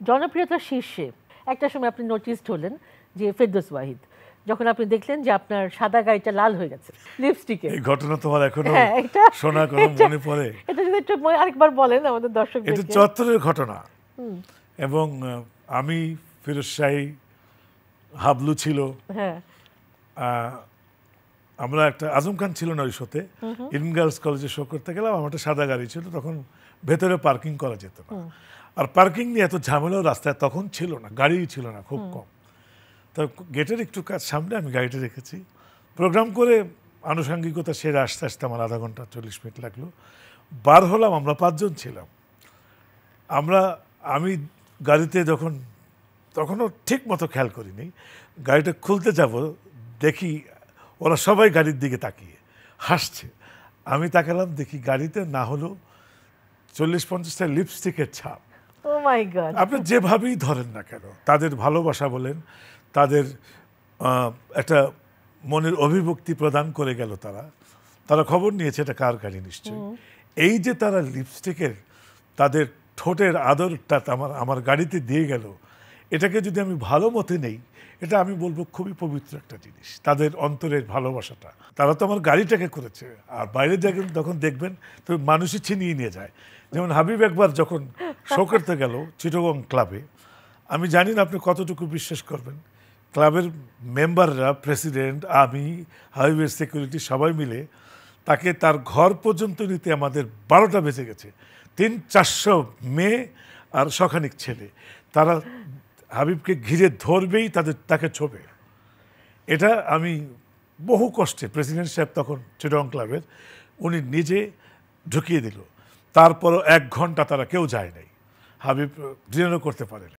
জনপ্রিয়তার শীর্ষে একটা সময় আপনি নোটিসড হলেন যে ফেরদৌস ওয়াহিদ, যখন আপনি দেখলেন যে আপনার সাদা গাড়িটা লাল হয়ে গেছে লিপস্টিকে। এই ঘটনা তোমার এখনো হ্যাঁ, শোনা কোনো মনে পড়ে? এটা যদি একটু আরেকবার বলেন আমাদের দর্শকদের। এটা চত্বরের ঘটনা এবং আমি ফিরোজ শাহী, হাবলু ছিল, হ্যাঁ, আমরা একটা আজম খান ছিল না ওই শোতে, ইডেন গার্লস কলেজে শো করতে গেলাম। আমার একটা সাদা গাড়ি ছিল, তখন ভেতরে পার্কিং করা যেত না, আর পার্কিং নিয়ে এত ঝামেলাও রাস্তায় তখন ছিল না, গাড়িই ছিল না, খুব কম। তো গেটের একটু কাজ সামনে আমি গাড়িটা রেখেছি, প্রোগ্রাম করে আনুষঙ্গিকতা সেরে আসতে আসতে আমার আধা ঘন্টা 40 মিনিট লাগলো। বার হলাম, আমরা 5 জন ছিলাম। আমি গাড়িতে তখনও ঠিক মতো খেয়াল করিনি, গাড়িটা খুলতে যাব, দেখি ওরা সবাই গাড়ির দিকে তাকিয়ে হাসছে। আমি তাকালাম, দেখি গাড়িতে না হলো 40-50টা লিপস্টিকের ছাপ। ও মাই গড! আপনি যেভাবেই ধরেন না কেন, তাদের ভালোবাসা বলেন, তাদের একটা মনের অভিব্যক্তি প্রদান করে গেল। তারা খবর নিয়েছে এটা কার গাড়ি নিশ্চয়ই। এই যে তারা লিপস্টিকের তাদের ঠোঁটের আদরটা আমার গাড়িতে দিয়ে গেল, এটাকে যদি আমি ভালো মতে নেই, এটা আমি বলবো খুবই পবিত্র একটা জিনিস, তাদের অন্তরের ভালোবাসাটা। তারা তো আমার গাড়িটাকে করেছে, আর বাইরে যখন দেখবেন তো মানুষই ছিনিয়ে নিয়ে যায়। যেমন হাবিব একবার যখন শো করতে গেল চিটাগং ক্লাবে, আমি জানি না আপনি কতটুকু বিশ্বাস করবেন, ক্লাবের মেম্বাররা, প্রেসিডেন্ট, আমি, হাবিবের সিকিউরিটি সবাই মিলে তাকে তার ঘর পর্যন্ত নিতে আমাদের 12টা বেজে গেছে। 300-400 মেয়ে আর শখানিক ছেলে, তারা হাবিবকে ঘিরে ধরবেই, তাকে ছোবে। এটা আমি বহু কষ্টে, প্রেসিডেন্ট সাহেব তখন চিটাগং ক্লাবের, উনি নিজে ঢুকিয়ে দিল। তারপরও 1 ঘন্টা তারা কেউ যায় নাই, হাবিব ডিনারও করতে পারে।